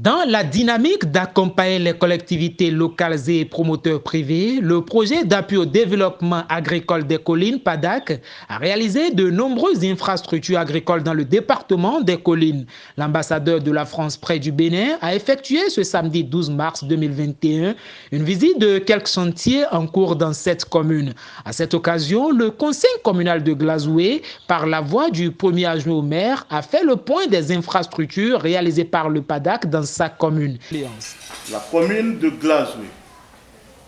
Dans la dynamique d'accompagner les collectivités locales et promoteurs privés, le projet d'appui au développement agricole des collines PADAC a réalisé de nombreuses infrastructures agricoles dans le département des collines. L'ambassadeur de la France près du Bénin a effectué ce samedi 12 mars 2021 une visite de quelques chantiers en cours dans cette commune. À cette occasion, le conseil communal de Glazoué, par la voix du premier adjoint au maire, a fait le point des infrastructures réalisées par le PADAC dans sa commune. La commune de Glazoué,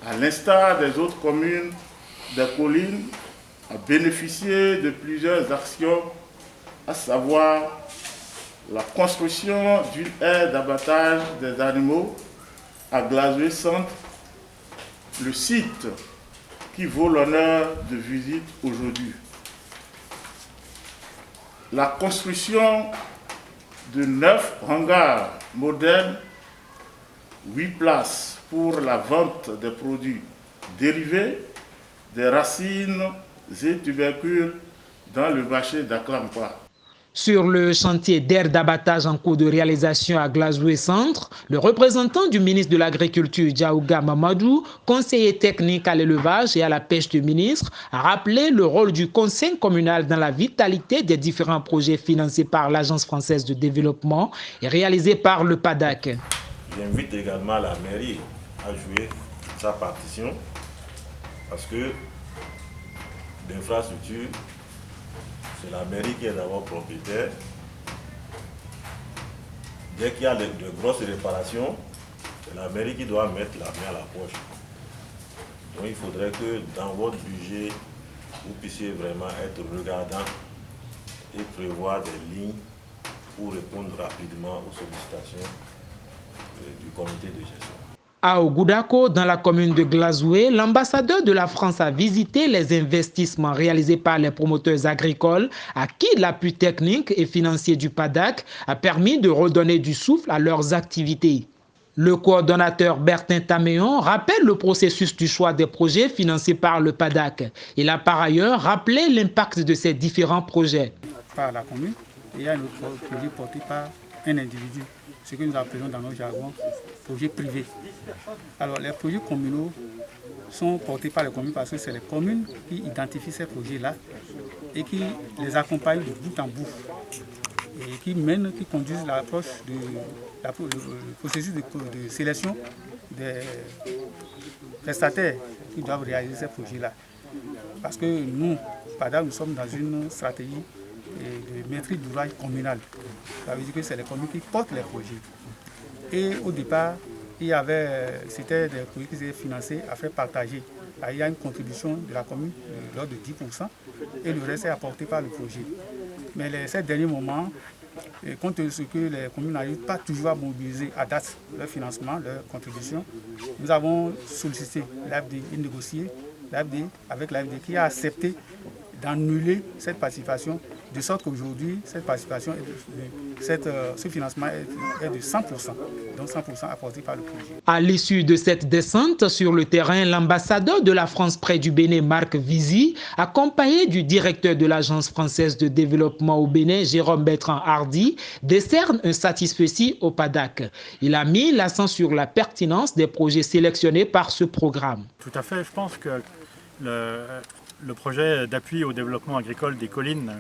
à l'instar des autres communes des collines, a bénéficié de plusieurs actions, à savoir la construction d'une aire d'abattage des animaux à Glazoué Centre, le site qui vaut l'honneur de visite aujourd'hui. La construction de 9 hangars modernes, 8 places pour la vente des produits dérivés, des racines et tubercules dans le marché d'Aklampa. Sur le chantier d'aire d'abattage en cours de réalisation à Glazoué Centre, le représentant du ministre de l'Agriculture, Diaouga Mamadou, conseiller technique à l'élevage et à la pêche du ministre, a rappelé le rôle du conseil communal dans la vitalité des différents projets financés par l'Agence française de développement et réalisés par le PADAC. J'invite également la mairie à jouer sa partition parce que l'infrastructure, c'est la mairie qui est d'abord propriétaire. Dès qu'il y a de grosses réparations, c'est la mairie qui doit mettre la main à la poche. Donc il faudrait que dans votre budget, vous puissiez vraiment être regardant et prévoir des lignes pour répondre rapidement aux sollicitations du comité de gestion. À Ogoudako, dans la commune de Glazoué, l'ambassadeur de la France a visité les investissements réalisés par les promoteurs agricoles à qui l'appui technique et financier du PADAC a permis de redonner du souffle à leurs activités. Le coordonnateur Bertin Taméon rappelle le processus du choix des projets financés par le PADAC. Il a par ailleurs rappelé l'impact de ces différents projets. Par la commune, il y a un autre projet porté par un individu, ce que nous appelons dans nos jargons projet privé. Alors les projets communaux sont portés par les communes parce que c'est les communes qui identifient ces projets-là et qui les accompagnent de bout en bout et qui conduisent l'approche le processus de sélection des prestataires qui doivent réaliser ces projets-là. Parce que nous, PADAC, nous sommes dans une stratégie de maîtrise d'ouvrage communal. Ça veut dire que c'est les communes qui portent les projets. Et au départ, c'était des projets qui étaient financés à faire partager. Là, il y a une contribution de la commune de l'ordre de 10% et le reste est apporté par le projet. Mais ces derniers moments, compte tenu de ce que les communes n'arrivent pas toujours à mobiliser à date leur financement, leur contribution, nous avons sollicité l'AFD et négocié avec l'AFD qui a accepté d'annuler cette participation, de sorte qu'aujourd'hui, cette participation, ce financement est de 100%, donc 100% apporté par le projet. À l'issue de cette descente sur le terrain, l'ambassadeur de la France près du Bénin, Marc Vizy, accompagné du directeur de l'Agence française de développement au Bénin, Jérôme Bertrand Hardy, décerne un satisfecit au PADAC. Il a mis l'accent sur la pertinence des projets sélectionnés par ce programme. Tout à fait, je pense que le projet d'appui au développement agricole des collines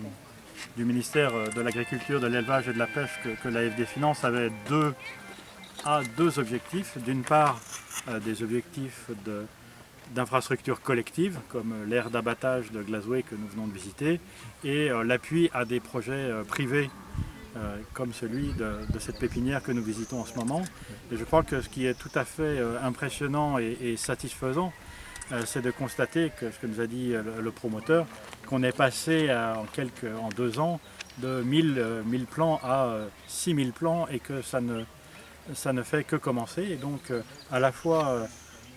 du ministère de l'Agriculture, de l'Élevage et de la Pêche que l'AFD finance avait deux objectifs. D'une part, des objectifs d'infrastructures collectives, comme l'aire d'abattage de Glazoué que nous venons de visiter, et l'appui à des projets privés, comme celui de cette pépinière que nous visitons en ce moment. Et je crois que ce qui est tout à fait impressionnant et satisfaisant, c'est de constater que ce que nous a dit le promoteur, qu'on est passé en 2 ans de 1000 plans à 6000 plans et que ça ne fait que commencer. Et donc à la fois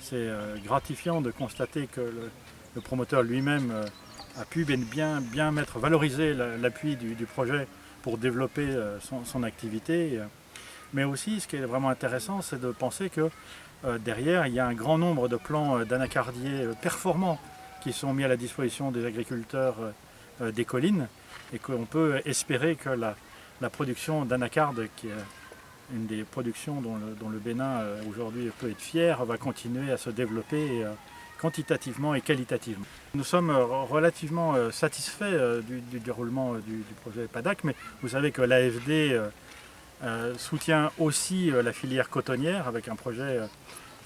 c'est gratifiant de constater que le promoteur lui-même a pu bien valoriser l'appui du projet pour développer son activité. Mais aussi ce qui est vraiment intéressant, c'est de penser que derrière, il y a un grand nombre de plants d'anacardiers performants qui sont mis à la disposition des agriculteurs des collines et qu'on peut espérer que la production d'anacarde une des productions dont le Bénin aujourd'hui peut être fier, va continuer à se développer quantitativement et qualitativement. Nous sommes relativement satisfaits du déroulement du projet PADAC, mais vous savez que l'AFD soutient aussi la filière cotonnière avec un projet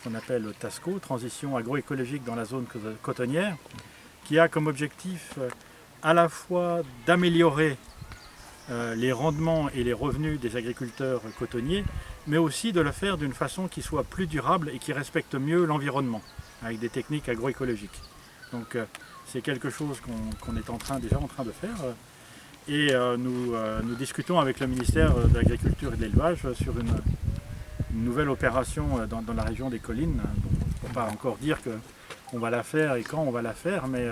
qu'on appelle TASCO, Transition agroécologique dans la zone cotonnière, qui a comme objectif à la fois d'améliorer les rendements et les revenus des agriculteurs cotonniers, mais aussi de le faire d'une façon qui soit plus durable et qui respecte mieux l'environnement, avec des techniques agroécologiques. Donc c'est quelque chose qu'on est déjà en train de faire. Et nous discutons avec le ministère de l'Agriculture et de l'Élevage sur une nouvelle opération dans la région des collines. On ne peut pas encore dire qu'on va la faire et quand on va la faire, mais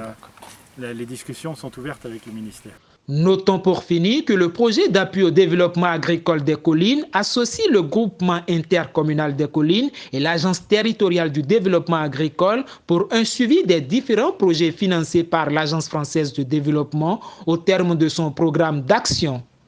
les discussions sont ouvertes avec le ministère. Notons pour finir que le projet d'appui au développement agricole des collines associe le groupement intercommunal des collines et l'agence territoriale du développement agricole pour un suivi des différents projets financés par l'Agence française de développement au terme de son programme d'action.